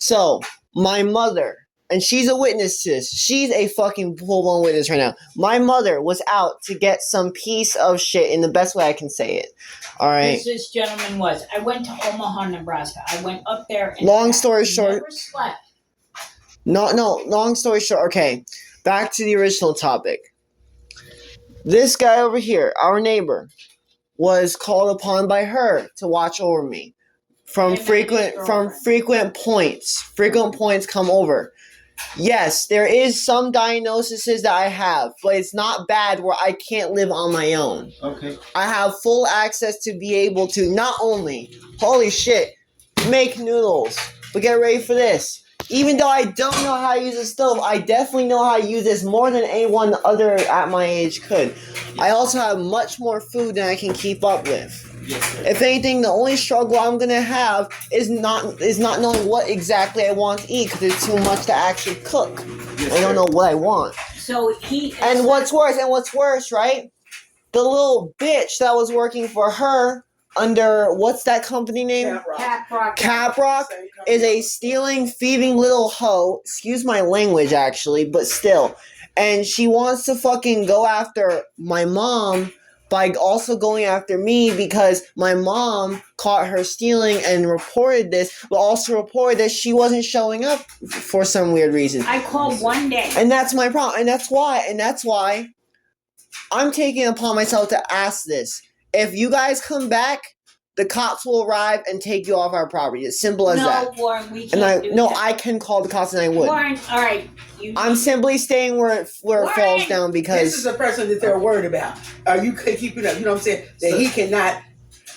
So, my mother, and she's a witness to this. She's a fucking full-blown witness right now. My mother was out to get some piece of shit in the best way I can say it. All right. This gentleman was. I went to Omaha, Nebraska. I went up there. And long story short. Never slept. No. Long story short. Okay, back to the original topic. This guy over here, our neighbor, was called upon by her to watch over me. From frequent points. Frequent points come over. Yes, there is some diagnoses that I have, but it's not bad where I can't live on my own. Okay. I have full access to be able to not only, holy shit, make noodles, but get ready for this. Even though I don't know how to use a stove, I definitely know how to use this more than anyone other at my age could. I also have much more food than I can keep up with. Yes, if anything, the only struggle I'm gonna have is not knowing what exactly I want to eat because it's too much to actually cook. Yes, I don't know what I want. So And what's worse, right? The little bitch that was working for her under what's that company name? Caprock is a stealing, thieving little hoe. Excuse my language, actually, but still. And she wants to fucking go after my mom by also going after me because my mom caught her stealing and reported this, but also reported that she wasn't showing up for some weird reason. I called one day. And that's my problem. And that's why I'm taking it upon myself to ask this. If you guys come back, the cops will arrive and take you off our property. It's simple as that. No, Warren, we can't do that. I can call the cops and I would. Warren, all right. I'm simply staying where it falls down because... This is the person that they're worried about. Are you keeping up? You know what I'm saying? That he cannot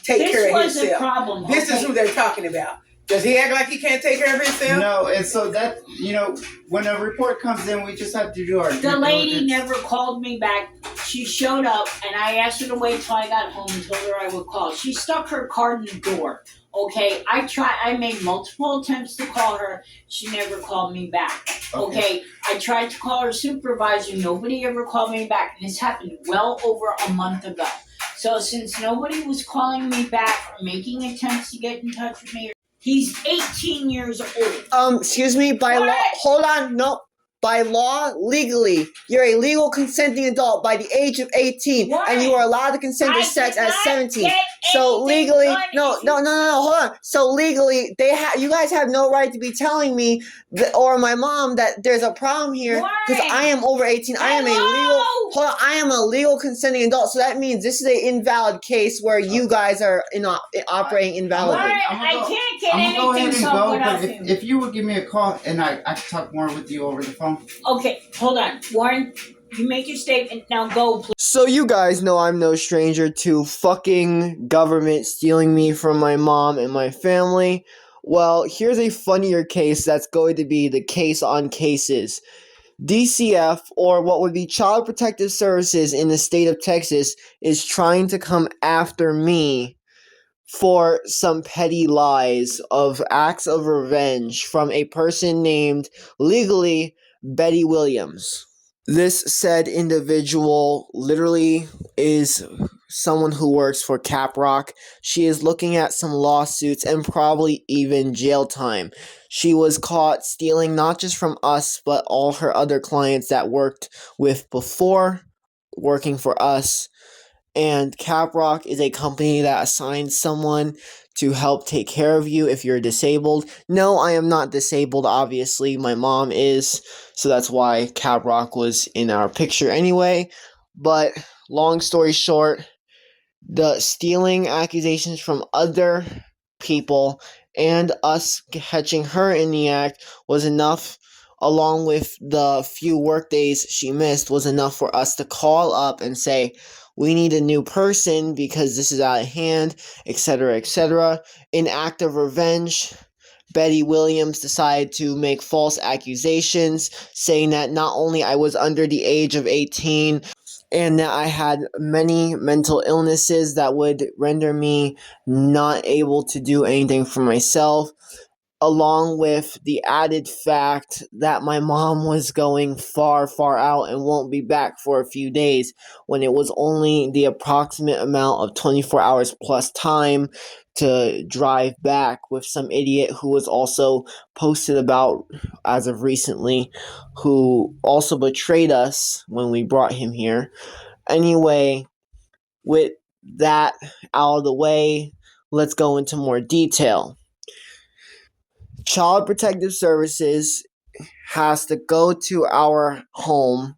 take care of himself. This was a problem. This is who they're talking about. Does he act like he can't take care of himself? No, and so that, when a report comes in, we just have to do our... The lady never called me back. She showed up, and I asked her to wait till I got home and told her I would call. She stuck her card in the door. Okay, I made multiple attempts to call her. She never called me back. Okay, I tried to call her supervisor. Nobody ever called me back. And this happened well over a month ago. So since nobody was calling me back or making attempts to get in touch with me, he's 18 years old. Excuse me, by law, hold on, no. By law, legally, you're a legal consenting adult by the age of 18, and you are allowed to consent to sex at 17. So legally, no, hold on. So legally, you guys have no right to be telling me or my mom that there's a problem here because I am over 18. I am a legal consenting adult. So that means this is an invalid case where you guys are operating invalidly. I can't get anything go ahead and go, without but if you would give me a call and I can talk more with you over the phone. Okay, hold on. Warren, you make your statement. Now go, please. So you guys know I'm no stranger to fucking government stealing me from my mom and my family. Well, here's a funnier case that's going to be the case on cases. DCF, or what would be Child Protective Services in the state of Texas, is trying to come after me for some petty lies of acts of revenge from a person named, legally, Betty Williams. This said individual literally is someone who works for Caprock. She is looking at some lawsuits and probably even jail time. She was caught stealing not just from us, but all her other clients that worked with before working for us. And Caprock is a company that assigns someone to help take care of you if you're disabled. No, I am not disabled, obviously. My mom is, so that's why Caprock was in our picture anyway. But long story short, the stealing accusations from other people and us catching her in the act was enough, along with the few work days she missed, was enough for us to call up and say, we need a new person because this is out of hand, etc., etc. In act of revenge, Betty Williams decided to make false accusations, saying that not only I was under the age of 18, and that I had many mental illnesses that would render me not able to do anything for myself. along with the added fact that my mom was going far, far out and won't be back for a few days, when it was only the approximate amount of 24 hours plus time to drive back, with some idiot who was also posted about as of recently, who also betrayed us when we brought him here. Anyway, with that out of the way, let's go into more detail. Child Protective Services has to go to our home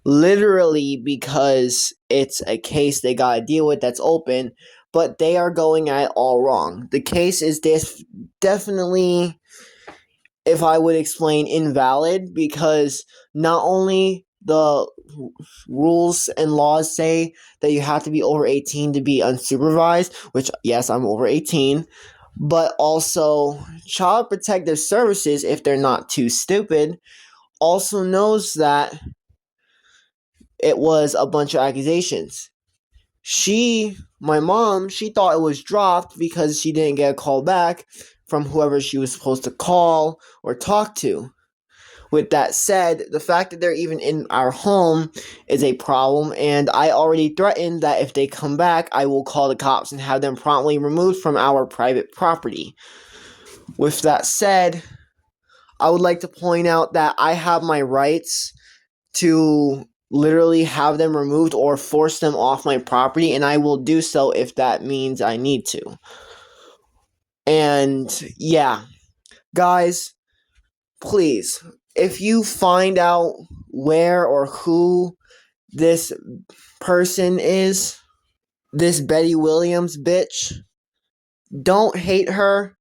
literally because it's a case they gotta deal with that's open, but they are going at it all wrong. The case is definitely, if I would explain, invalid, because not only the rules and laws say that you have to be over 18 to be unsupervised, which, yes, I'm over 18, but also Child Protective Services, if they're not too stupid, also knows that it was a bunch of accusations. My mom, she thought it was dropped because she didn't get a call back from whoever she was supposed to call or talk to. With that said, the fact that they're even in our home is a problem, and I already threatened that if they come back, I will call the cops and have them promptly removed from our private property. With that said, I would like to point out that I have my rights to literally have them removed or force them off my property, and I will do so if that means I need to. And yeah, guys, please, if you find out where or who this person is, this Betty Williams bitch, don't hate her.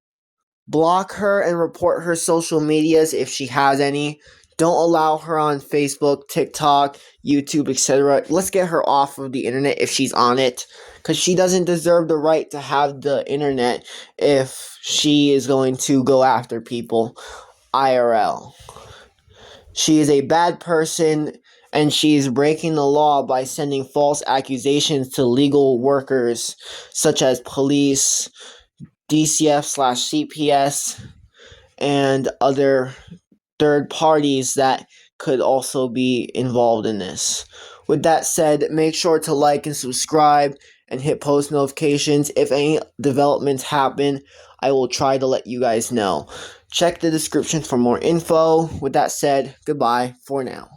Block her and report her social medias if she has any. Don't allow her on Facebook, TikTok, YouTube, etc. Let's get her off of the internet if she's on it, because she doesn't deserve the right to have the internet if she is going to go after people IRL. She is a bad person, and she is breaking the law by sending false accusations to legal workers such as police, DCF/CPS, and other third parties that could also be involved in this. With that said, make sure to like and subscribe and hit post notifications. If any developments happen, I will try to let you guys know. Check the description for more info. With that said, goodbye for now.